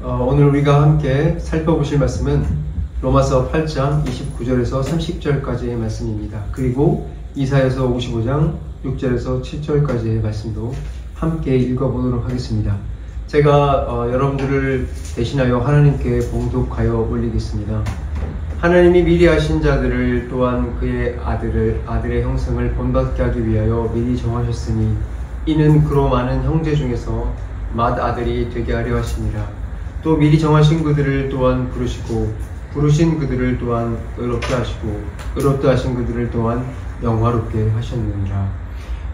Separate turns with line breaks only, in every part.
오늘 우리가 함께 살펴보실 말씀은 로마서 8장 29절에서 30절까지의 말씀입니다. 그리고 이사야서 55장 6절에서 7절까지의 말씀도 함께 읽어보도록 하겠습니다. 제가 여러분들을 대신하여 하나님께 봉독하여 올리겠습니다. 하나님이 미리 하신 자들을 또한 그의 아들의 형상을 본받게 하기 위하여 미리 정하셨으니 이는 그로 많은 형제 중에서 맏아들이 되게 하려 하심이라. 또 미리 정하신 그들을 또한 부르시고 부르신 그들을 또한 의롭게 하시고 의롭게 하신 그들을 또한 영화롭게 하셨느니라.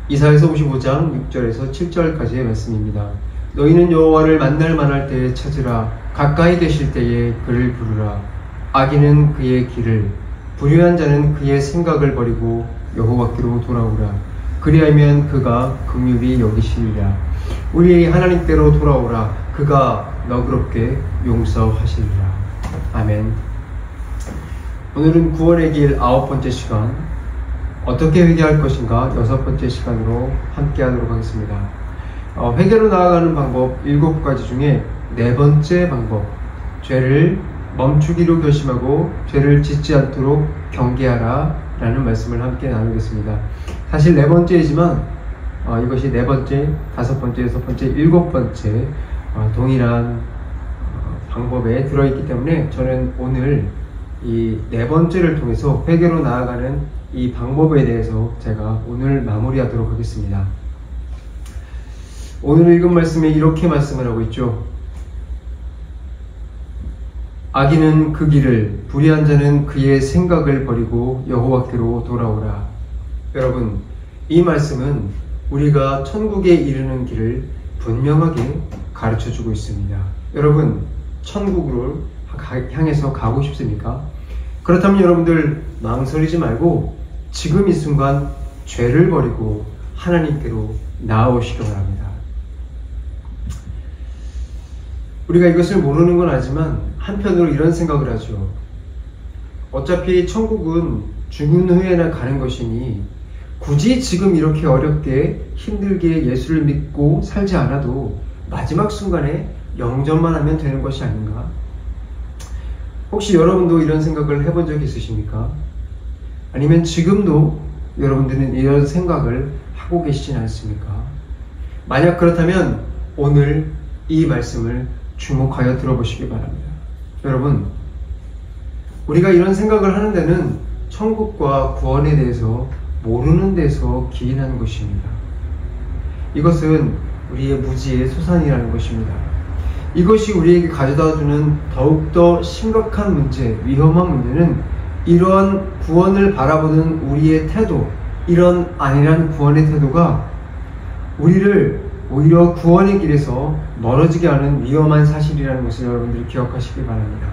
이사야서 55장 6절에서 7절까지의 말씀입니다. 너희는 여호와를 만날 만할 때에 찾으라. 가까이 계실 때에 그를 부르라. 악인은 그의 길을, 불의한 자는 그의 생각을 버리고 여호와께로 돌아오라. 그리하면 그가 긍휼히 여기시리라. 우리 하나님께로 돌아오라. 그가 너그럽게 용서하시리라. 아멘. 오늘은 구원의 길 9번째 시간, 어떻게 회개할 것인가 6번째 시간으로 함께 하도록 하겠습니다. 회개로 나아가는 방법 7가지 중에 4번째 방법, 죄를 멈추기로 결심하고 죄를 짓지 않도록 경계하라 라는 말씀을 함께 나누겠습니다. 사실 4번째이지만 이것이 4번째, 5번째, 6번째, 7번째 동일한 방법에 들어있기 때문에 저는 오늘 이 4번째를 통해서 회개로 나아가는 이 방법에 대해서 제가 오늘 마무리하도록 하겠습니다. 오늘 읽은 말씀에 이렇게 말씀을 하고 있죠. 악인은 그 길을, 불의한 자는 그의 생각을 버리고 여호와께로 돌아오라. 여러분, 이 말씀은 우리가 천국에 이르는 길을 분명하게 가르쳐주고 있습니다. 여러분, 천국으로 향해서 가고 싶습니까? 그렇다면 여러분들 망설이지 말고 지금 이 순간 죄를 버리고 하나님께로 나아오시기 바랍니다. 우리가 이것을 모르는 건 아니지만 한편으로 이런 생각을 하죠. 어차피 천국은 죽은 후에나 가는 것이니 굳이 지금 이렇게 어렵게 힘들게 예수를 믿고 살지 않아도 마지막 순간에 영접만 하면 되는 것이 아닌가? 혹시 여러분도 이런 생각을 해본 적이 있으십니까? 아니면 지금도 여러분들은 이런 생각을 하고 계시진 않습니까? 만약 그렇다면 오늘 이 말씀을 주목하여 들어보시기 바랍니다. 여러분, 우리가 이런 생각을 하는 데는 천국과 구원에 대해서 모르는 데서 기인하는 것입니다. 이것은 우리의 무지의 소산이라는 것입니다. 이것이 우리에게 가져다주는 더욱더 심각한 문제, 위험한 문제는 이러한 구원을 바라보는 우리의 태도, 이런 안일한 구원의 태도가 우리를 오히려 구원의 길에서 멀어지게 하는 위험한 사실이라는 것을 여러분들이 기억하시기 바랍니다.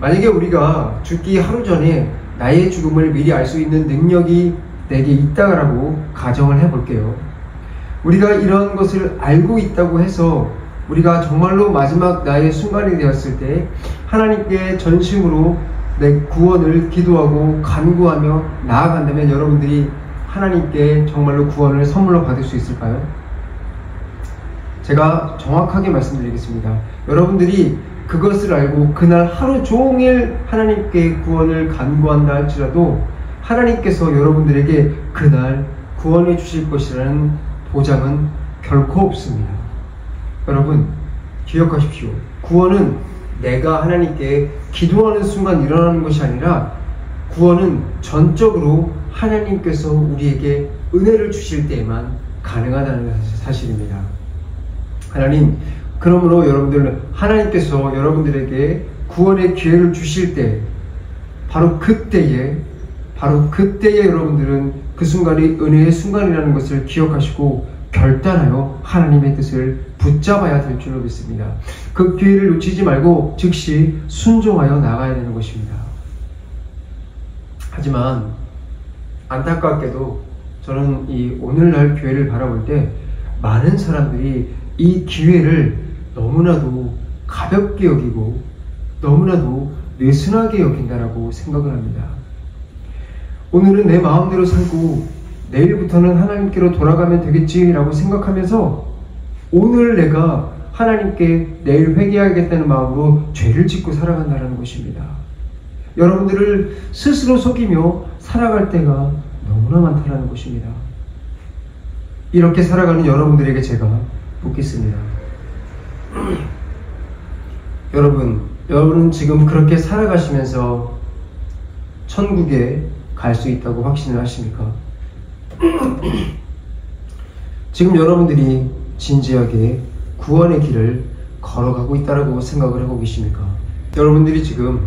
만약에 우리가 죽기 하루 전에 나의 죽음을 미리 알 수 있는 능력이 내게 있다라고 가정을 해볼게요. 우리가 이런 것을 알고 있다고 해서 우리가 정말로 마지막 나의 순간이 되었을 때 하나님께 전심으로 내 구원을 기도하고 간구하며 나아간다면 여러분들이 하나님께 정말로 구원을 선물로 받을 수 있을까요? 제가 정확하게 말씀드리겠습니다. 여러분들이 그것을 알고 그날 하루 종일 하나님께 구원을 간구한다 할지라도 하나님께서 여러분들에게 그날 구원해 주실 것이라는 보장은 결코 없습니다. 여러분, 기억하십시오. 구원은 내가 하나님께 기도하는 순간 일어나는 것이 아니라 구원은 전적으로 하나님께서 우리에게 은혜를 주실 때에만 가능하다는 사실입니다. 하나님, 그러므로 여러분들, 하나님께서 여러분들에게 구원의 기회를 주실 때 바로 그때에 여러분들은 그 순간이 은혜의 순간이라는 것을 기억하시고 결단하여 하나님의 뜻을 붙잡아야 될 줄로 믿습니다. 그 기회를 놓치지 말고 즉시 순종하여 나가야 되는 것입니다. 하지만 안타깝게도 저는 이 오늘날 교회를 바라볼 때 많은 사람들이 이 기회를 너무나도 가볍게 여기고 너무나도 느슨하게 여긴다라고 생각을 합니다. 오늘은 내 마음대로 살고 내일부터는 하나님께로 돌아가면 되겠지라고 생각하면서 오늘 내가 하나님께 내일 회개하겠다는 마음으로 죄를 짓고 살아간다는 것입니다. 여러분들을 스스로 속이며 살아갈 때가 너무나 많다는 것입니다. 이렇게 살아가는 여러분들에게 제가 묻겠습니다. 여러분은 지금 그렇게 살아가시면서 천국에 갈 수 있다고 확신을 하십니까? 지금 여러분들이 진지하게 구원의 길을 걸어가고 있다고 생각을 하고 계십니까? 여러분들이 지금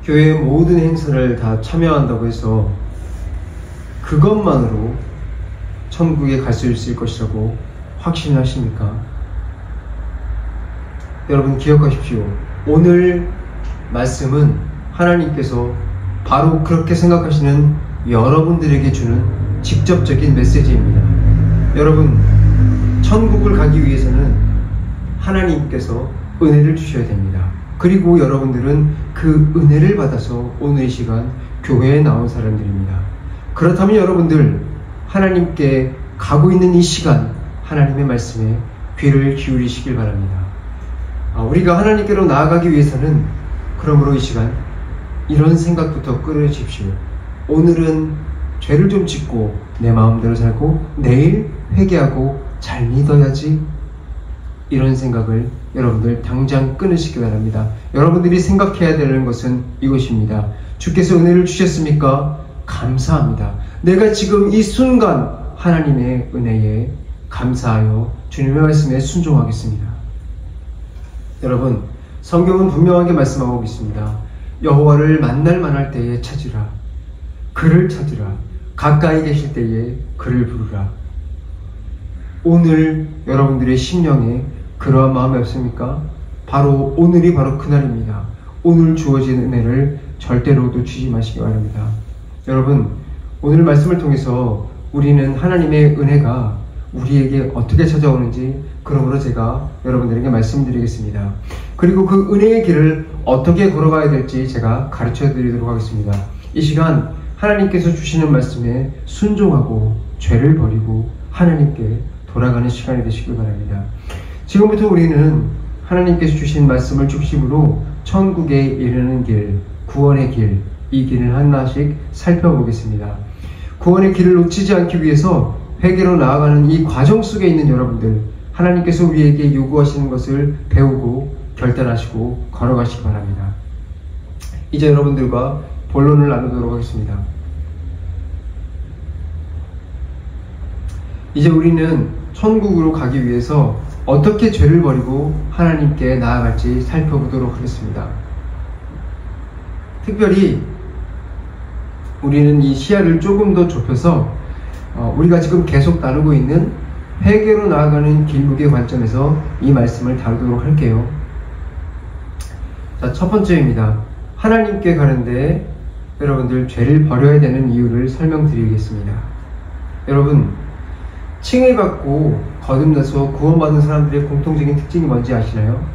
교회의 모든 행사를 다 참여한다고 해서 그것만으로 천국에 갈 수 있을 것이라고 확신을 하십니까? 여러분 기억하십시오. 오늘 말씀은 하나님께서 바로 그렇게 생각하시는 여러분들에게 주는 직접적인 메시지입니다. 여러분, 천국을 가기 위해서는 하나님께서 은혜를 주셔야 됩니다. 그리고 여러분들은 그 은혜를 받아서 오늘 이 시간 교회에 나온 사람들입니다. 그렇다면 여러분들 하나님께 가고 있는 이 시간 하나님의 말씀에 귀를 기울이시길 바랍니다. 우리가 하나님께로 나아가기 위해서는 그러므로 이 시간 이런 생각부터 끊으십시오. 오늘은 죄를 좀 짓고 내 마음대로 살고 내일 회개하고 잘 믿어야지, 이런 생각을 여러분들 당장 끊으시기 바랍니다. 여러분들이 생각해야 되는 것은 이것입니다. 주께서 은혜를 주셨습니까? 감사합니다. 내가 지금 이 순간 하나님의 은혜에 감사하여 주님의 말씀에 순종하겠습니다. 여러분, 성경은 분명하게 말씀하고 있습니다. 여호와를 만날 만할 때에 찾으라. 그를 찾으라. 가까이 계실 때에 그를 부르라. 오늘 여러분들의 심령에 그러한 마음이 없습니까? 바로 오늘이 바로 그날입니다. 오늘 주어진 은혜를 절대로 놓치지 마시기 바랍니다. 여러분, 오늘 말씀을 통해서 우리는 하나님의 은혜가 우리에게 어떻게 찾아오는지 그러므로 제가 여러분들에게 말씀드리겠습니다. 그리고 그 은혜의 길을 어떻게 걸어가야 될지 제가 가르쳐 드리도록 하겠습니다. 이 시간 하나님께서 주시는 말씀에 순종하고 죄를 버리고 하나님께 돌아가는 시간이 되시길 바랍니다. 지금부터 우리는 하나님께서 주신 말씀을 중심으로 천국에 이르는 길, 구원의 길, 이 길을 하나씩 살펴보겠습니다. 구원의 길을 놓치지 않기 위해서 회개로 나아가는 이 과정 속에 있는 여러분들, 하나님께서 우리에게 요구하시는 것을 배우고 결단하시고 걸어가시기 바랍니다. 이제 여러분들과 본론을 나누도록 하겠습니다. 이제 우리는 천국으로 가기 위해서 어떻게 죄를 버리고 하나님께 나아갈지 살펴보도록 하겠습니다. 특별히 우리는 이 시야를 조금 더 좁혀서 우리가 지금 계속 나누고 있는 회개로 나아가는 길목의 관점에서 이 말씀을 다루도록 할게요. 자, 첫 번째입니다. 하나님께 가는데 여러분들 죄를 버려야 되는 이유를 설명드리겠습니다. 여러분, 칭의받고 거듭나서 구원받은 사람들의 공통적인 특징이 뭔지 아시나요?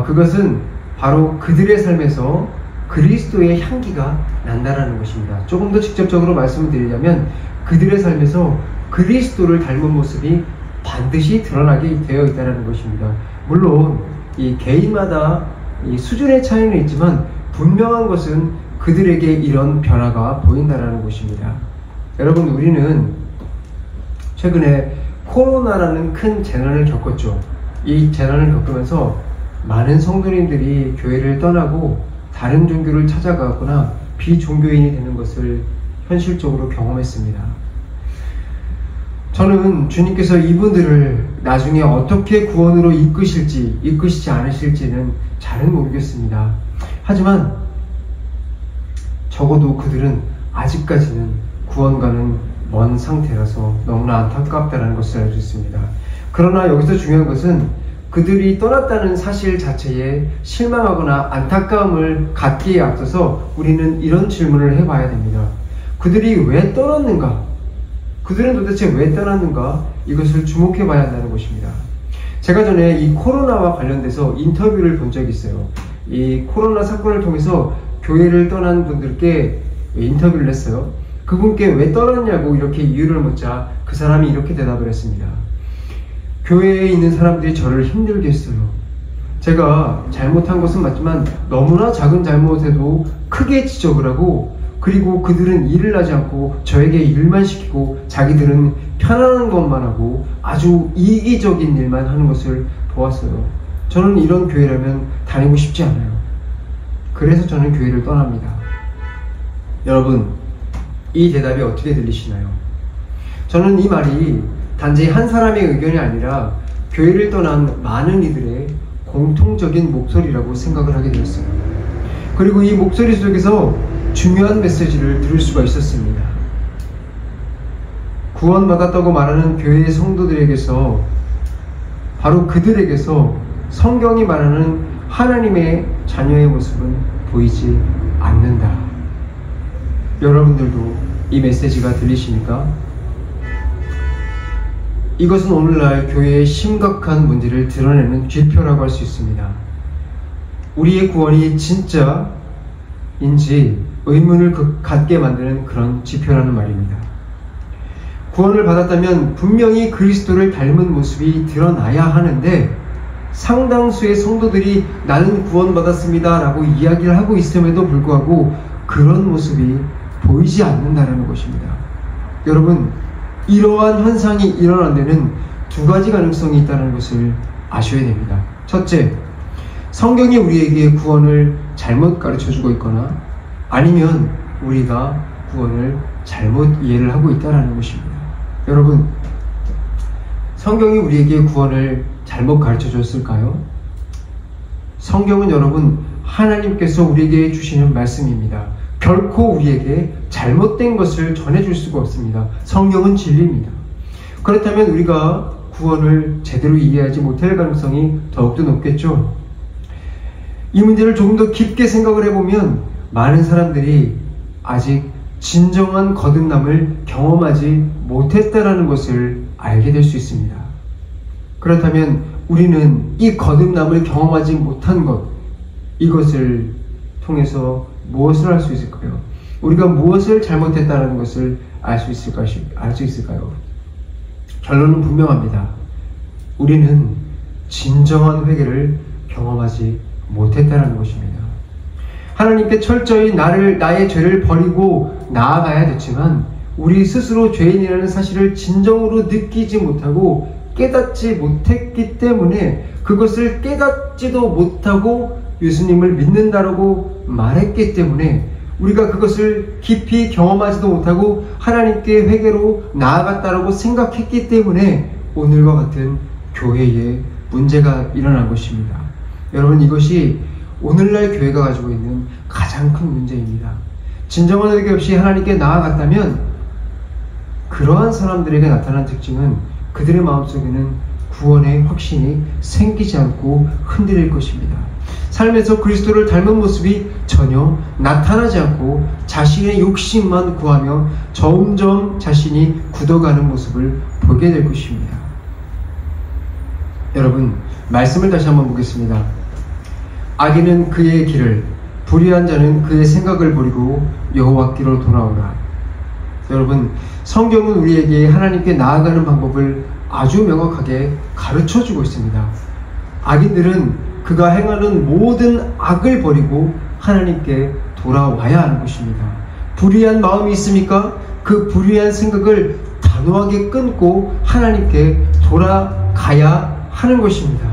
그것은 바로 그들의 삶에서 그리스도의 향기가 난다라는 것입니다. 조금 더 직접적으로 말씀을 드리자면 그들의 삶에서 그리스도를 닮은 모습이 반드시 드러나게 되어 있다는 것입니다. 물론 이 개인마다 이 수준의 차이는 있지만 분명한 것은 그들에게 이런 변화가 보인다는 것입니다. 여러분, 우리는 최근에 코로나라는 큰 재난을 겪었죠. 이 재난을 겪으면서 많은 성도님들이 교회를 떠나고 다른 종교를 찾아가거나 비종교인이 되는 것을 현실적으로 경험했습니다. 저는 주님께서 이분들을 나중에 어떻게 구원으로 이끄실지 이끄시지 않으실지는 잘은 모르겠습니다. 하지만 적어도 그들은 아직까지는 구원과는 먼 상태라서 너무나 안타깝다는 것을 알 수 있습니다. 그러나 여기서 중요한 것은 그들이 떠났다는 사실 자체에 실망하거나 안타까움을 갖기에 앞서서 우리는 이런 질문을 해봐야 됩니다. 그들이 왜 떠났는가? 그들은 도대체 왜 떠났는가? 이것을 주목해 봐야 한다는 것입니다. 제가 전에 이 코로나와 관련돼서 인터뷰를 본 적이 있어요. 이 코로나 사건을 통해서 교회를 떠난 분들께 인터뷰를 했어요. 그분께 왜 떠났냐고 이렇게 이유를 묻자 그 사람이 이렇게 대답을 했습니다. 교회에 있는 사람들이 저를 힘들게 했어요. 제가 잘못한 것은 맞지만 너무나 작은 잘못에도 크게 지적을 하고, 그리고 그들은 일을 하지 않고 저에게 일만 시키고 자기들은 편안한 것만 하고 아주 이기적인 일만 하는 것을 보았어요. 저는 이런 교회라면 다니고 싶지 않아요. 그래서 저는 교회를 떠납니다. 여러분, 이 대답이 어떻게 들리시나요? 저는 이 말이 단지 한 사람의 의견이 아니라 교회를 떠난 많은 이들의 공통적인 목소리라고 생각을 하게 되었어요. 그리고 이 목소리 속에서 중요한 메시지를 들을 수가 있었습니다. 구원받았다고 말하는 교회의 성도들에게서, 바로 그들에게서 성경이 말하는 하나님의 자녀의 모습은 보이지 않는다. 여러분들도 이 메시지가 들리십니까? 이것은 오늘날 교회의 심각한 문제를 드러내는 지표라고 할 수 있습니다. 우리의 구원이 진짜인지 의문을 갖게 만드는 그런 지표라는 말입니다. 구원을 받았다면 분명히 그리스도를 닮은 모습이 드러나야 하는데, 상당수의 성도들이 나는 구원받았습니다 라고 이야기를 하고 있음에도 불구하고 그런 모습이 보이지 않는다는 것입니다. 여러분, 이러한 현상이 일어난 데는 두 가지 가능성이 있다는 것을 아셔야 됩니다. 첫째, 성경이 우리에게 구원을 잘못 가르쳐주고 있거나, 아니면 우리가 구원을 잘못 이해를 하고 있다는 것입니다. 여러분, 성경이 우리에게 구원을 잘못 가르쳐줬을까요? 성경은 여러분, 하나님께서 우리에게 주시는 말씀입니다. 결코 우리에게 잘못된 것을 전해줄 수가 없습니다. 성경은 진리입니다. 그렇다면 우리가 구원을 제대로 이해하지 못할 가능성이 더욱더 높겠죠. 이 문제를 조금 더 깊게 생각을 해보면 많은 사람들이 아직 진정한 거듭남을 경험하지 못했다는 것을 알게 될 수 있습니다. 그렇다면 우리는 이 거듭남을 경험하지 못한 것, 이것을 통해서 무엇을 할 수 있을까요? 우리가 무엇을 잘못했다는 것을 알 수 있을까요? 결론은 분명합니다. 우리는 진정한 회개를 경험하지 못했다는 것입니다. 하나님께 철저히 나의 죄를 버리고 나아가야 됐지만, 우리 스스로 죄인이라는 사실을 진정으로 느끼지 못하고 깨닫지 못했기 때문에, 그것을 깨닫지도 못하고 예수님을 믿는다라고 말했기 때문에, 우리가 그것을 깊이 경험하지도 못하고 하나님께 회개로 나아갔다라고 생각했기 때문에 오늘과 같은 교회에 문제가 일어난 것입니다. 여러분, 이것이 오늘날 교회가 가지고 있는 가장 큰 문제입니다. 진정한 회개 없이 하나님께 나아갔다면 그러한 사람들에게 나타난 특징은 그들의 마음속에는 구원의 확신이 생기지 않고 흔들릴 것입니다. 삶에서 그리스도를 닮은 모습이 전혀 나타나지 않고 자신의 욕심만 구하며 점점 자신이 굳어가는 모습을 보게 될 것입니다. 여러분, 말씀을 다시 한번 보겠습니다. 악인은 그의 길을, 불의한 자는 그의 생각을 버리고 여호와께로 돌아오라. 여러분, 성경은 우리에게 하나님께 나아가는 방법을 아주 명확하게 가르쳐주고 있습니다. 악인들은 그가 행하는 모든 악을 버리고 하나님께 돌아와야 하는 것입니다. 불의한 마음이 있습니까? 그 불의한 생각을 단호하게 끊고 하나님께 돌아가야 하는 것입니다.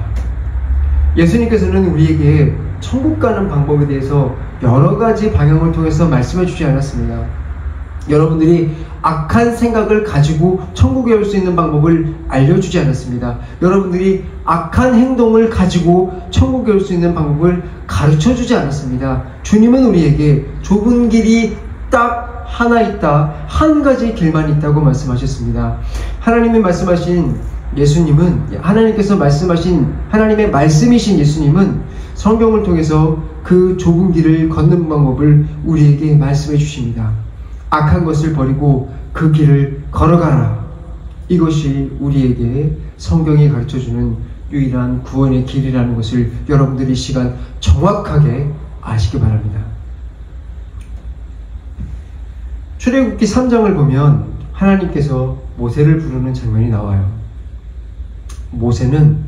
예수님께서는 우리에게 천국 가는 방법에 대해서 여러 가지 방향을 통해서 말씀해 주지 않았습니다. 여러분들이 악한 생각을 가지고 천국에 올 수 있는 방법을 알려주지 않았습니다. 여러분들이 악한 행동을 가지고 천국에 올 수 있는 방법을 가르쳐주지 않았습니다. 주님은 우리에게 좁은 길이 딱 하나 있다, 한 가지 길만 있다고 말씀하셨습니다. 하나님이 말씀하신 예수님은, 하나님께서 말씀하신 하나님의 말씀이신 예수님은 성경을 통해서 그 좁은 길을 걷는 방법을 우리에게 말씀해 주십니다. 악한 것을 버리고 그 길을 걸어가라. 이것이 우리에게 성경이 가르쳐주는 유일한 구원의 길이라는 것을 여러분들이 이 시간 정확하게 아시기 바랍니다. 출애굽기 3장을 보면 하나님께서 모세를 부르는 장면이 나와요. 모세는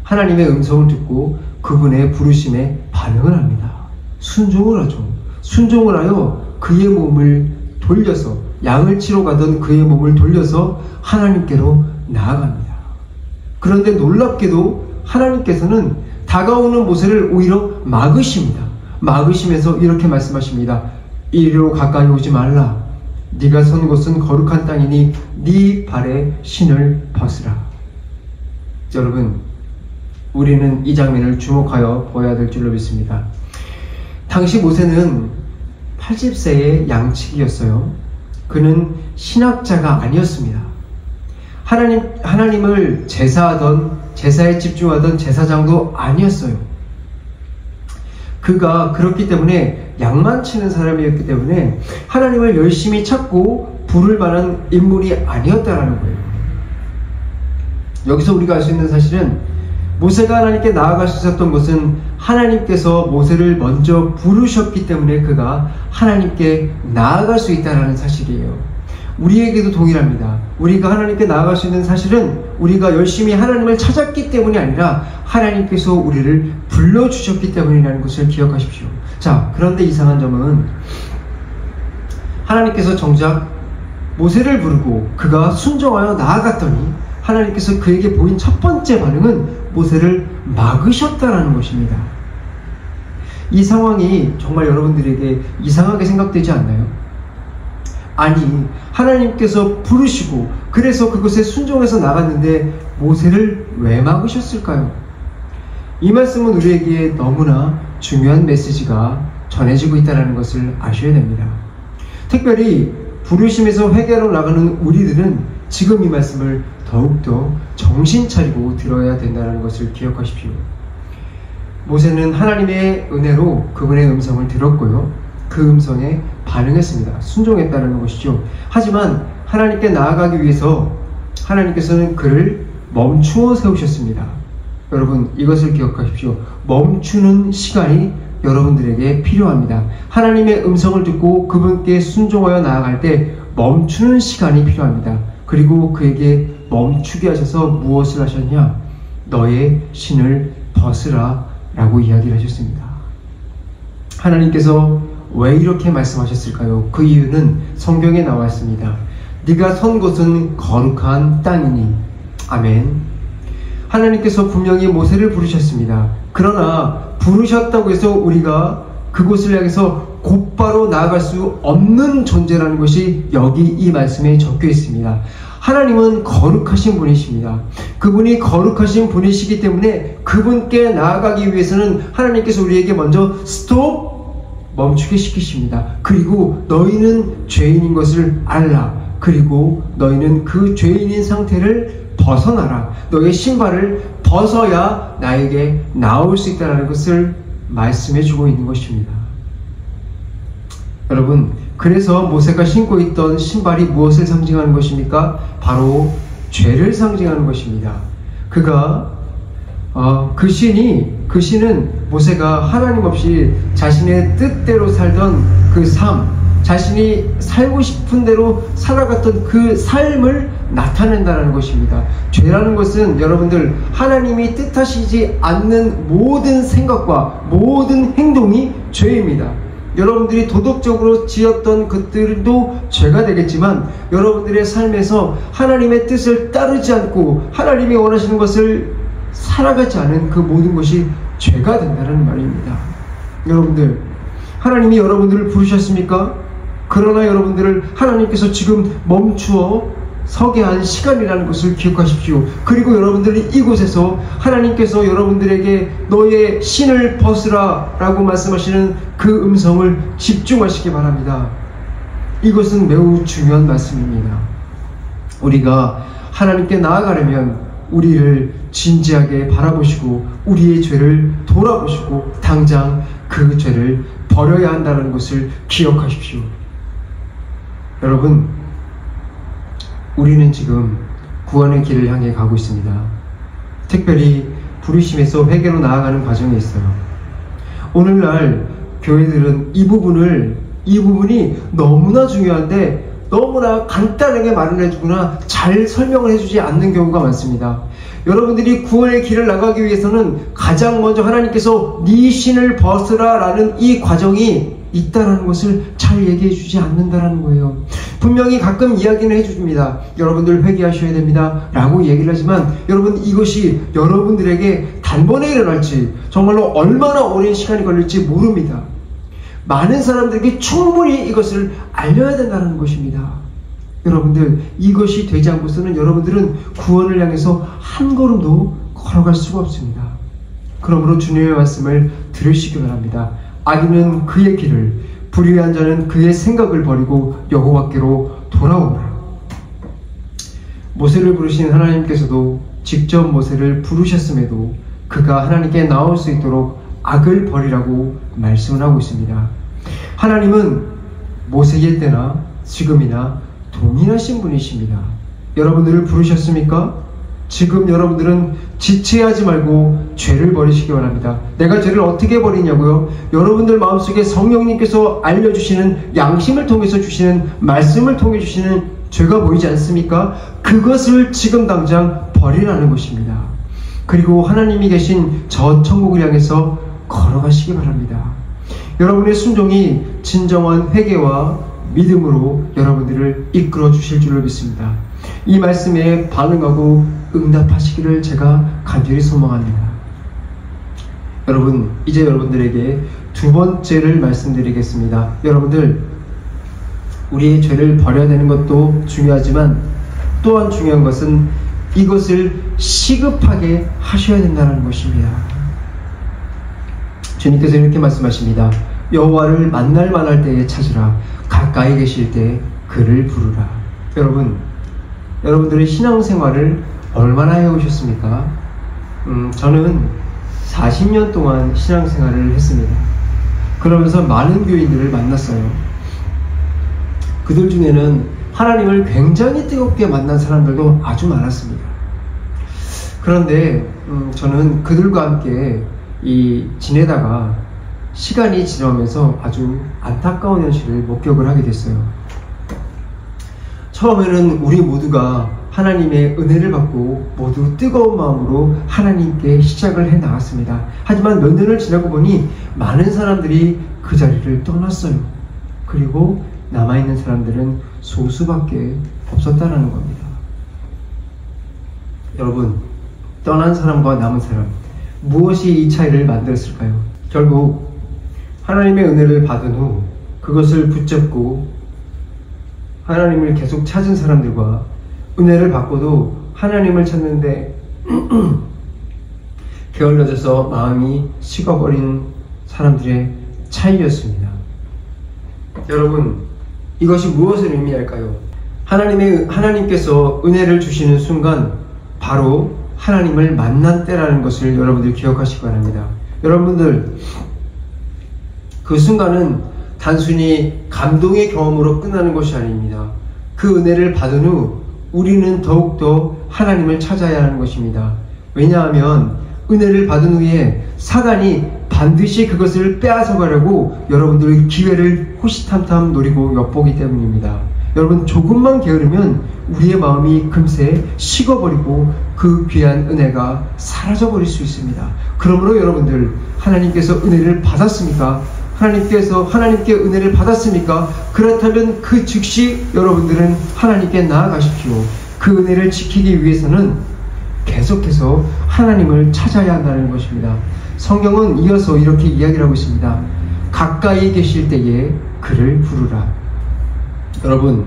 하나님의 음성을 듣고 그분의 부르심에 반응을 합니다. 순종을 하죠. 순종을 하여 그의 몸을 돌려서, 양을 치러 가던 그의 몸을 돌려서 하나님께로 나아갑니다. 그런데 놀랍게도 하나님께서는 다가오는 모세를 오히려 막으십니다. 막으시면서 이렇게 말씀하십니다. 이리로 가까이 오지 말라. 네가 선 곳은 거룩한 땅이니 네 발에 신을 벗으라. 여러분, 우리는 이 장면을 주목하여 보아야 될 줄로 믿습니다. 당시 모세는 80세의 양치기였어요. 그는 신학자가 아니었습니다. 하나님을 제사에 집중하던 제사장도 아니었어요. 그가 그렇기 때문에 양만 치는 사람이었기 때문에 하나님을 열심히 찾고 부를 만한 인물이 아니었다라는 거예요. 여기서 우리가 알 수 있는 사실은 모세가 하나님께 나아갈 수 있었던 것은 하나님께서 모세를 먼저 부르셨기 때문에 그가 하나님께 나아갈 수 있다는 사실이에요. 우리에게도 동일합니다. 우리가 하나님께 나아갈 수 있는 사실은 우리가 열심히 하나님을 찾았기 때문이 아니라 하나님께서 우리를 불러주셨기 때문이라는 것을 기억하십시오. 자, 그런데 이상한 점은 하나님께서 정작 모세를 부르고 그가 순종하여 나아갔더니 하나님께서 그에게 보인 첫 번째 반응은 모세를 막으셨다라는 것입니다. 이 상황이 정말 여러분들에게 이상하게 생각되지 않나요? 아니, 하나님께서 부르시고 그래서 그것에 순종해서 나갔는데 모세를 왜 막으셨을까요? 이 말씀은 우리에게 너무나 중요한 메시지가 전해지고 있다는 것을 아셔야 됩니다. 특별히 부르심에서 회개로 나가는 우리들은 지금 이 말씀을 더욱더 정신 차리고 들어야 된다는 것을 기억하십시오. 모세는 하나님의 은혜로 그분의 음성을 들었고요. 그 음성에 반응했습니다. 순종했다는 것이죠. 하지만 하나님께 나아가기 위해서 하나님께서는 그를 멈추어 세우셨습니다. 여러분, 이것을 기억하십시오. 멈추는 시간이 여러분들에게 필요합니다. 하나님의 음성을 듣고 그분께 순종하여 나아갈 때 멈추는 시간이 필요합니다. 그리고 그에게 멈추게 하셔서 무엇을 하셨냐? 너의 신을 벗으라 라고 이야기를 하셨습니다. 하나님께서 왜 이렇게 말씀하셨을까요? 그 이유는 성경에 나와 있습니다. 네가 선 곳은 거룩한 땅이니. 아멘. 하나님께서 분명히 모세를 부르셨습니다. 그러나 부르셨다고 해서 우리가 그곳을 향해서 곧바로 나아갈 수 없는 존재라는 것이 여기 이 말씀에 적혀 있습니다. 하나님은 거룩하신 분이십니다. 그분이 거룩하신 분이시기 때문에 그분께 나아가기 위해서는 하나님께서 우리에게 먼저 스톱! 멈추게 시키십니다. 그리고 너희는 죄인인 것을 알라. 그리고 너희는 그 죄인인 상태를 벗어나라. 너의 신발을 벗어야 나에게 나올 수 있다는 것을 말씀해 주고 있는 것입니다. 여러분, 그래서 모세가 신고 있던 신발이 무엇을 상징하는 것입니까? 바로 죄를 상징하는 것입니다. 그 신은 모세가 하나님 없이 자신의 뜻대로 살던 그 삶, 자신이 살고 싶은 대로 살아갔던 그 삶을 나타낸다는 것입니다. 죄라는 것은 여러분들, 하나님이 뜻하시지 않는 모든 생각과 모든 행동이 죄입니다. 여러분들이 도덕적으로 지었던 것들도 죄가 되겠지만 여러분들의 삶에서 하나님의 뜻을 따르지 않고 하나님이 원하시는 것을 살아가지 않은 그 모든 것이 죄가 된다는 말입니다. 여러분들, 하나님이 여러분들을 부르셨습니까? 그러나 여러분들을 하나님께서 지금 멈추어 서게 한 시간이라는 것을 기억하십시오. 그리고 여러분들이 이곳에서 하나님께서 여러분들에게 너의 신을 벗으라 라고 말씀하시는 그 음성을 집중하시기 바랍니다. 이것은 매우 중요한 말씀입니다. 우리가 하나님께 나아가려면 우리를 진지하게 바라보시고 우리의 죄를 돌아보시고 당장 그 죄를 버려야 한다는 것을 기억하십시오. 여러분, 우리는 지금 구원의 길을 향해 가고 있습니다. 특별히 부르심에서 회개로 나아가는 과정에 있어요. 오늘날 교회들은 이 부분이 너무나 중요한데 너무나 간단하게 말을 해주거나 잘 설명을 해주지 않는 경우가 많습니다. 여러분들이 구원의 길을 나가기 위해서는 가장 먼저 하나님께서 네 신을 벗으라 라는 이 과정이 있다는 것을 잘 얘기해 주지 않는다는 거예요. 분명히 가끔 이야기는 해줍니다. 여러분들 회개하셔야 됩니다 라고 얘기를 하지만 여러분, 이것이 여러분들에게 단번에 일어날지 정말로 얼마나 오랜 시간이 걸릴지 모릅니다. 많은 사람들에게 충분히 이것을 알려야 된다는 것입니다. 여러분들, 이것이 되지 않고서는 여러분들은 구원을 향해서 한 걸음도 걸어갈 수가 없습니다. 그러므로 주님의 말씀을 들으시기 바랍니다. 악인은 그의 길을, 불의한 자는 그의 생각을 버리고 여호와께로 돌아오라. 모세를 부르신 하나님께서도 직접 모세를 부르셨음에도 그가 하나님께 나올 수 있도록 악을 버리라고 말씀을 하고 있습니다. 하나님은 모세의 때나 지금이나 동일하신 분이십니다. 여러분들을 부르셨습니까? 지금 여러분들은 지체하지 말고 죄를 버리시기 바랍니다. 내가 죄를 어떻게 버리냐고요? 여러분들 마음속에 성령님께서 알려주시는, 양심을 통해서 주시는, 말씀을 통해 주시는 죄가 보이지 않습니까? 그것을 지금 당장 버리라는 것입니다. 그리고 하나님이 계신 저 천국을 향해서 걸어가시기 바랍니다. 여러분의 순종이 진정한 회개와 믿음으로 여러분들을 이끌어 주실 줄로 믿습니다. 이 말씀에 반응하고 응답하시기를 제가 간절히 소망합니다. 여러분, 이제 여러분들에게 두 번째를 말씀드리겠습니다. 여러분들, 우리의 죄를 버려야 되는 것도 중요하지만 또한 중요한 것은 이것을 시급하게 하셔야 된다는 것입니다. 주님께서 이렇게 말씀하십니다. 여호와를 만날 만할 때에 찾으라. 가까이 계실 때 그를 부르라. 여러분들의 신앙생활을 얼마나 해오셨습니까? 저는 40년 동안 신앙생활을 했습니다. 그러면서 많은 교인들을 만났어요. 그들 중에는 하나님을 굉장히 뜨겁게 만난 사람들도 아주 많았습니다. 그런데 저는 그들과 함께 지내다가 시간이 지나면서 아주 안타까운 현실을 목격을 하게 됐어요. 처음에는 우리 모두가 하나님의 은혜를 받고 모두 뜨거운 마음으로 하나님께 시작을 해 나갔습니다. 하지만 몇 년을 지나고 보니 많은 사람들이 그 자리를 떠났어요. 그리고 남아있는 사람들은 소수밖에 없었다는 겁니다. 여러분, 떠난 사람과 남은 사람, 무엇이 이 차이를 만들었을까요? 결국 하나님의 은혜를 받은 후 그것을 붙잡고 하나님을 계속 찾은 사람들과 은혜를 받고도 하나님을 찾는데 게을러져서 마음이 식어버린 사람들의 차이였습니다. 여러분, 이것이 무엇을 의미할까요? 하나님께서 은혜를 주시는 순간 바로 하나님을 만난 때라는 것을 여러분들 기억하시기 바랍니다. 여러분들, 그 순간은 단순히 감동의 경험으로 끝나는 것이 아닙니다. 그 은혜를 받은 후 우리는 더욱더 하나님을 찾아야 하는 것입니다. 왜냐하면 은혜를 받은 후에 사단이 반드시 그것을 빼앗아가려고 여러분들의 기회를 호시탐탐 노리고 엿보기 때문입니다. 여러분, 조금만 게으르면 우리의 마음이 금세 식어버리고 그 귀한 은혜가 사라져버릴 수 있습니다. 그러므로 여러분들, 하나님께서 은혜를 받았습니까? 하나님께 은혜를 받았습니까? 그렇다면 그 즉시 여러분들은 하나님께 나아가십시오. 그 은혜를 지키기 위해서는 계속해서 하나님을 찾아야 한다는 것입니다. 성경은 이어서 이렇게 이야기를 하고 있습니다. 가까이 계실 때에 그를 부르라. 여러분,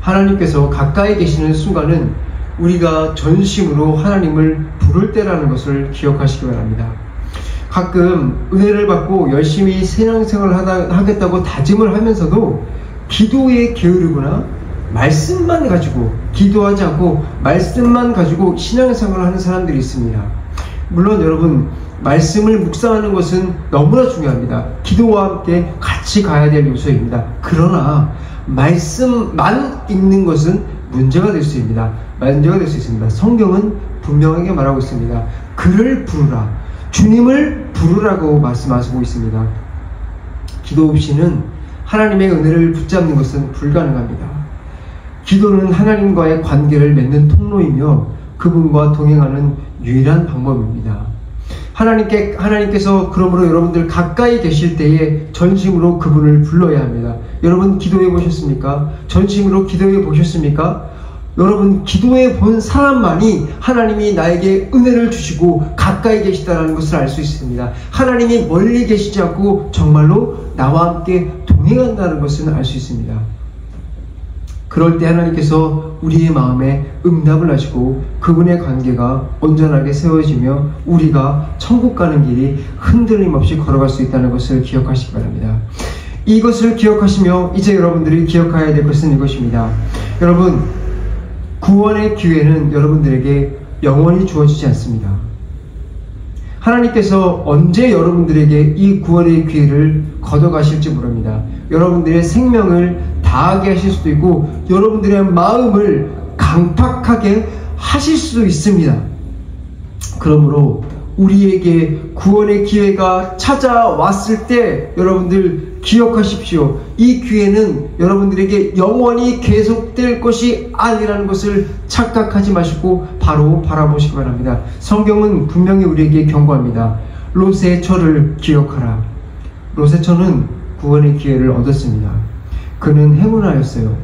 하나님께서 가까이 계시는 순간은 우리가 전심으로 하나님을 부를 때라는 것을 기억하시기 바랍니다. 가끔 은혜를 받고 열심히 신앙생활을 하겠다고 다짐을 하면서도 기도에 게으르거나 말씀만 가지고, 기도하지 않고 말씀만 가지고 신앙생활을 하는 사람들이 있습니다. 물론 여러분, 말씀을 묵상하는 것은 너무나 중요합니다. 기도와 함께 같이 가야 될 요소입니다. 그러나 말씀만 읽는 것은 문제가 될 수 있습니다. 성경은 분명하게 말하고 있습니다. 그를 부르라. 주님을 부르라고 말씀하시고 있습니다. 기도 없이는 하나님의 은혜를 붙잡는 것은 불가능합니다. 기도는 하나님과의 관계를 맺는 통로이며 그분과 동행하는 유일한 방법입니다. 하나님께서 그러므로 여러분들 가까이 계실 때에 전심으로 그분을 불러야 합니다. 여러분 기도해 보셨습니까? 전심으로 기도해 보셨습니까? 여러분 기도해 본 사람만이 하나님이 나에게 은혜를 주시고 가까이 계시다는 것을 알 수 있습니다. 하나님이 멀리 계시지 않고 정말로 나와 함께 동행한다는 것을 알 수 있습니다. 그럴 때 하나님께서 우리의 마음에 응답을 하시고 그분의 관계가 온전하게 세워지며 우리가 천국 가는 길이 흔들림 없이 걸어갈 수 있다는 것을 기억하시기 바랍니다. 이것을 기억하시며 이제 여러분들이 기억해야 될 것은 이것입니다. 여러분, 구원의 기회는 여러분들에게 영원히 주어지지 않습니다. 하나님께서 언제 여러분들에게 이 구원의 기회를 걷어가실지 모릅니다. 여러분들의 생명을 다하게 하실 수도 있고 여러분들의 마음을 강팍하게 하실 수도 있습니다. 그러므로 우리에게 구원의 기회가 찾아왔을 때 여러분들 기억하십시오. 이 기회는 여러분들에게 영원히 계속될 것이 아니라는 것을 착각하지 마시고 바로 바라보시기 바랍니다. 성경은 분명히 우리에게 경고합니다. 롯의 처를 기억하라. 롯의 처는 구원의 기회를 얻었습니다. 그는 행운하였어요.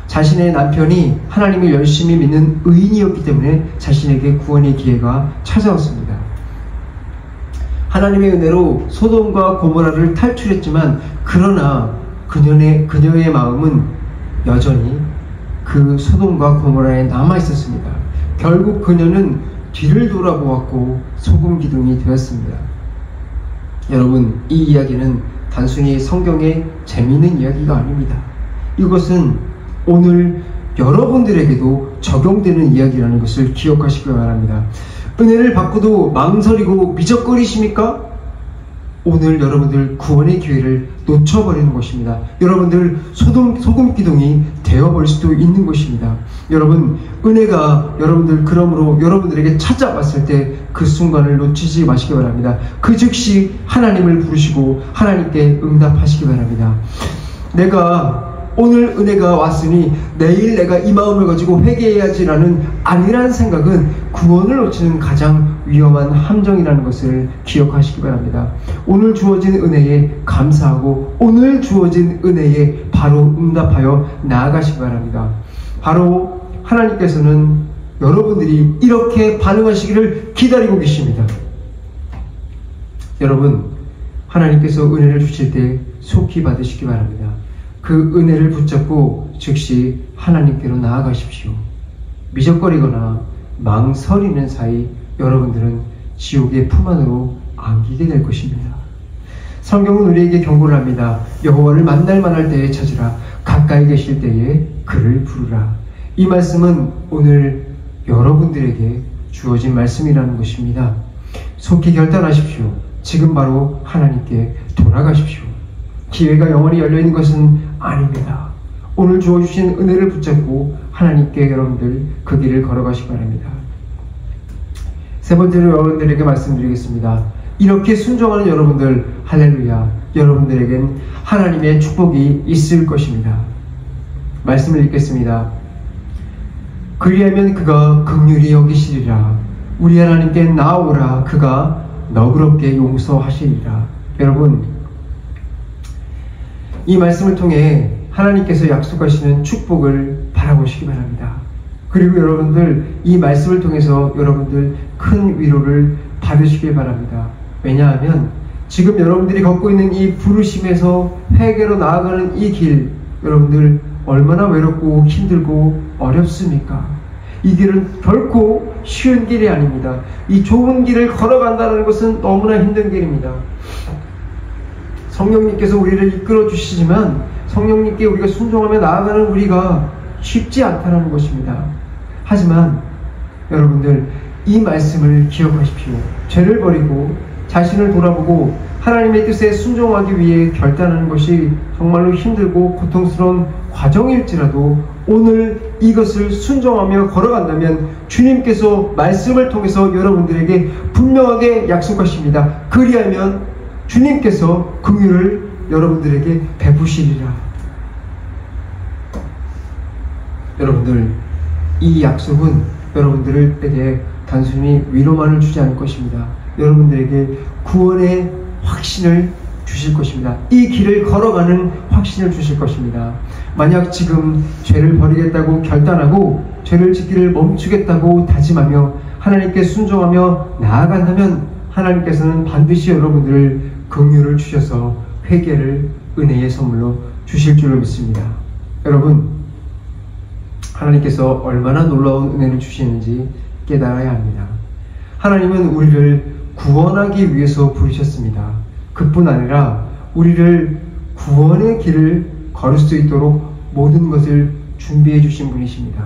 자신의 남편이 하나님을 열심히 믿는 의인이었기 때문에 자신에게 구원의 기회가 찾아왔습니다. 하나님의 은혜로 소돔과 고모라를 탈출했지만 그러나 그녀의 마음은 여전히 그 소돔과 고모라에 남아 있었습니다. 결국 그녀는 뒤를 돌아보았고 소금 기둥이 되었습니다. 여러분, 이 이야기는 단순히 성경의 재미있는 이야기가 아닙니다. 이것은 오늘 여러분들에게도 적용되는 이야기라는 것을 기억하시기 바랍니다. 은혜를 받고도 망설이고 미적거리십니까? 오늘 여러분들 구원의 기회를 놓쳐버리는 것입니다. 여러분들 소금 기둥이 되어버릴 수도 있는 것입니다. 여러분, 은혜가 그러므로 여러분들에게 찾아왔을 때 그 순간을 놓치지 마시기 바랍니다. 그 즉시 하나님을 부르시고 하나님께 응답하시기 바랍니다. 내가 오늘 은혜가 왔으니 내일 내가 이 마음을 가지고 회개해야지라는 아니라는 생각은 구원을 놓치는 가장 위험한 함정이라는 것을 기억하시기 바랍니다. 오늘 주어진 은혜에 감사하고 오늘 주어진 은혜에 바로 응답하여 나아가시기 바랍니다. 바로 하나님께서는 여러분들이 이렇게 반응하시기를 기다리고 계십니다. 여러분, 하나님께서 은혜를 주실 때 속히 받으시기 바랍니다. 그 은혜를 붙잡고 즉시 하나님께로 나아가십시오. 미적거리거나 망설이는 사이 여러분들은 지옥의 품 안으로 안기게 될 것입니다. 성경은 우리에게 경고를 합니다. 여호와를 만날 만할 때에 찾으라. 가까이 계실 때에 그를 부르라. 이 말씀은 오늘 여러분들에게 주어진 말씀이라는 것입니다. 속히 결단하십시오. 지금 바로 하나님께 돌아가십시오. 기회가 영원히 열려있는 것은 아닙니다. 오늘 주어주신 은혜를 붙잡고 하나님께 여러분들 그 길을 걸어가시기 바랍니다. 세 번째로 여러분들에게 말씀드리겠습니다. 이렇게 순종하는 여러분들, 할렐루야, 여러분들에겐 하나님의 축복이 있을 것입니다. 말씀을 읽겠습니다. 그리하면 그가 긍휼히 여기시리라. 우리 하나님께 나오라. 그가 너그럽게 용서하시리라. 여러분, 이 말씀을 통해 하나님께서 약속하시는 축복을 바라보시기 바랍니다. 그리고 여러분들 이 말씀을 통해서 여러분들 큰 위로를 받으시길 바랍니다. 왜냐하면 지금 여러분들이 걷고 있는 이 부르심에서 회개로 나아가는 이 길, 여러분들 얼마나 외롭고 힘들고 어렵습니까? 이 길은 결코 쉬운 길이 아닙니다. 이 좁은 길을 걸어간다는 것은 너무나 힘든 길입니다. 성령님께서 우리를 이끌어 주시지만 성령님께 우리가 순종하며 나아가는 우리가 쉽지 않다는 것입니다. 하지만 여러분들 이 말씀을 기억하십시오. 죄를 버리고 자신을 돌아보고 하나님의 뜻에 순종하기 위해 결단하는 것이 정말로 힘들고 고통스러운 과정일지라도 오늘 이것을 순종하며 걸어간다면 주님께서 말씀을 통해서 여러분들에게 분명하게 약속하십니다. 그리하면 주님께서 긍휼을 여러분들에게 베푸시리라. 여러분들, 이 약속은 여러분들에게 단순히 위로만을 주지 않을 것입니다. 여러분들에게 구원의 확신을 주실 것입니다. 이 길을 걸어가는 확신을 주실 것입니다. 만약 지금 죄를 버리겠다고 결단하고 죄를 짓기를 멈추겠다고 다짐하며 하나님께 순종하며 나아간다면 하나님께서는 반드시 여러분들을 긍휼을 주셔서 회개를 은혜의 선물로 주실 줄로 믿습니다. 여러분, 하나님께서 얼마나 놀라운 은혜를 주시는지 깨달아야 합니다. 하나님은 우리를 구원하기 위해서 부르셨습니다. 그뿐 아니라 우리를 구원의 길을 걸을 수 있도록 모든 것을 준비해 주신 분이십니다.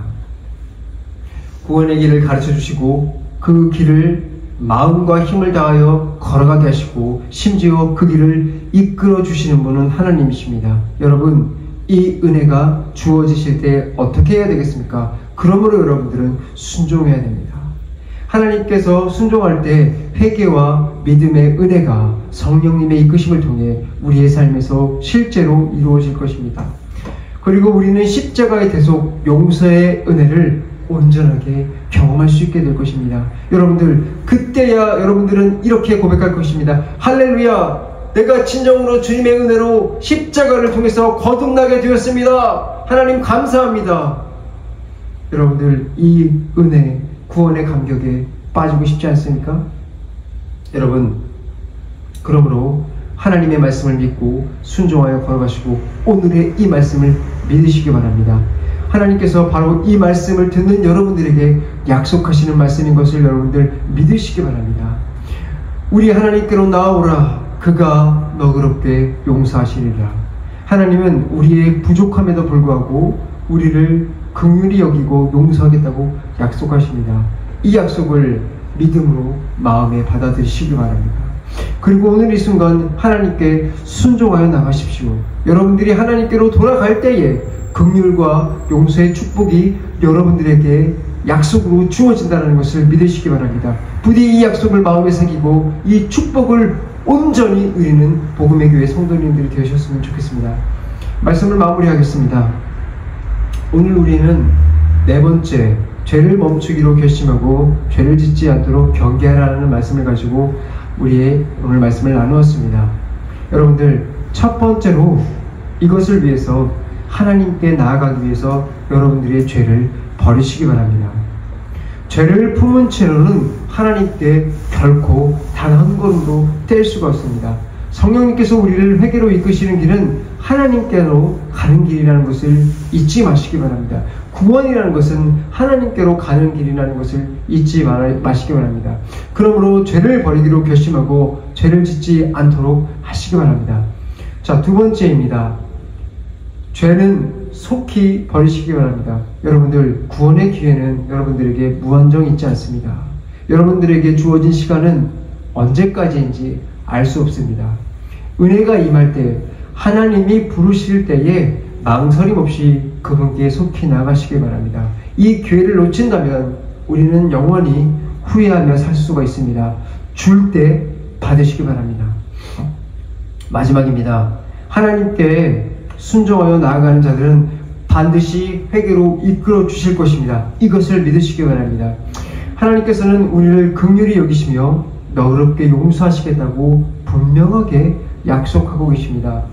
구원의 길을 가르쳐 주시고 그 길을 마음과 힘을 다하여 걸어가게 하시고 심지어 그 길을 이끌어 주시는 분은 하나님이십니다. 여러분, 이 은혜가 주어지실 때 어떻게 해야 되겠습니까? 그러므로 여러분들은 순종해야 됩니다. 하나님께서 순종할 때 회개와 믿음의 은혜가 성령님의 이끄심을 통해 우리의 삶에서 실제로 이루어질 것입니다. 그리고 우리는 십자가의 대속, 용서의 은혜를 온전하게 경험할 수 있게 될 것입니다. 여러분들, 그때야 여러분들은 이렇게 고백할 것입니다. 할렐루야! 내가 진정으로 주님의 은혜로 십자가를 통해서 거듭나게 되었습니다. 하나님 감사합니다. 여러분들, 이 은혜, 구원의 감격에 빠지고 싶지 않습니까? 여러분, 그러므로 하나님의 말씀을 믿고 순종하여 걸어가시고 오늘의 이 말씀을 믿으시기 바랍니다. 하나님께서 바로 이 말씀을 듣는 여러분들에게 약속하시는 말씀인 것을 여러분들 믿으시기 바랍니다. 우리 하나님께로 나아오라. 그가 너그럽게 용서하시리라. 하나님은 우리의 부족함에도 불구하고 우리를 긍휼히 여기고 용서하겠다고 약속하십니다. 이 약속을 믿음으로 마음에 받아들이시기 바랍니다. 그리고 오늘 이 순간 하나님께 순종하여 나가십시오. 여러분들이 하나님께로 돌아갈 때에 긍휼과 용서의 축복이 여러분들에게 약속으로 주어진다는 것을 믿으시기 바랍니다. 부디 이 약속을 마음에 새기고 이 축복을 온전히 누리는 복음의 교회 성도님들이 되셨으면 좋겠습니다. 말씀을 마무리하겠습니다. 오늘 우리는 네 번째, 죄를 멈추기로 결심하고 죄를 짓지 않도록 경계하라는 말씀을 가지고 우리의 오늘 말씀을 나누었습니다. 여러분들, 첫 번째로 이것을 위해서 하나님께 나아가기 위해서 여러분들의 죄를 버리시기 바랍니다. 죄를 품은 채로는 하나님께 결코 단 한 걸음도 뗄 수가 없습니다. 성령님께서 우리를 회개로 이끄시는 길은 하나님께로 가는 길이라는 것을 잊지 마시기 바랍니다. 구원이라는 것은 하나님께로 가는 길이라는 것을 잊지 마시기 바랍니다. 그러므로 죄를 버리기로 결심하고 죄를 짓지 않도록 하시기 바랍니다. 자, 두 번째입니다. 죄는 속히 버리시기 바랍니다. 여러분들, 구원의 기회는 여러분들에게 무한정 있지 않습니다. 여러분들에게 주어진 시간은 언제까지인지 알 수 없습니다. 은혜가 임할 때, 하나님이 부르실 때에 망설임 없이 그분께 속히 나가시기 바랍니다. 이 기회를 놓친다면 우리는 영원히 후회하며 살 수가 있습니다. 줄 때 받으시기 바랍니다. 마지막입니다. 하나님께 순종하여 나아가는 자들은 반드시 회개로 이끌어 주실 것입니다. 이것을 믿으시기 바랍니다. 하나님께서는 우리를 긍휼히 여기시며 너그럽게 용서하시겠다고 분명하게 약속하고 계십니다.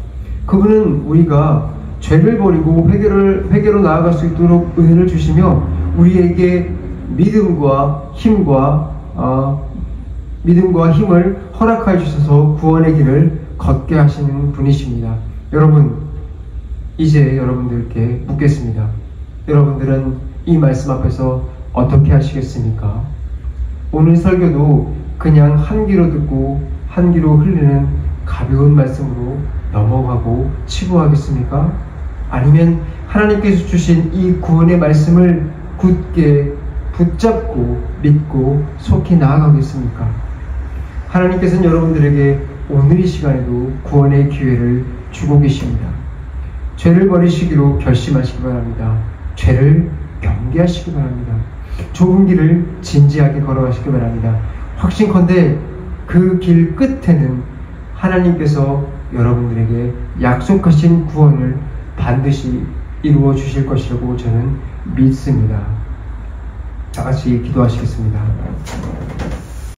그분은 우리가 죄를 버리고 회개로 나아갈 수 있도록 은혜를 주시며 우리에게 믿음과 힘을 허락하여 주셔서 구원의 길을 걷게 하시는 분이십니다. 여러분, 이제 여러분들께 묻겠습니다. 여러분들은 이 말씀 앞에서 어떻게 하시겠습니까? 오늘 설교도 그냥 한 귀로 듣고 한 귀로 흘리는 가벼운 말씀으로 넘어가고 치부하겠습니까? 아니면 하나님께서 주신 이 구원의 말씀을 굳게 붙잡고 믿고 속히 나아가겠습니까? 하나님께서는 여러분들에게 오늘 이 시간에도 구원의 기회를 주고 계십니다. 죄를 버리시기로 결심하시기 바랍니다. 죄를 경계하시기 바랍니다. 좁은 길을 진지하게 걸어가시기 바랍니다. 확신컨대 그 길 끝에는 하나님께서 여러분들에게 약속하신 구원을 반드시 이루어 주실 것이라고 저는 믿습니다. 다 같이 기도하시겠습니다.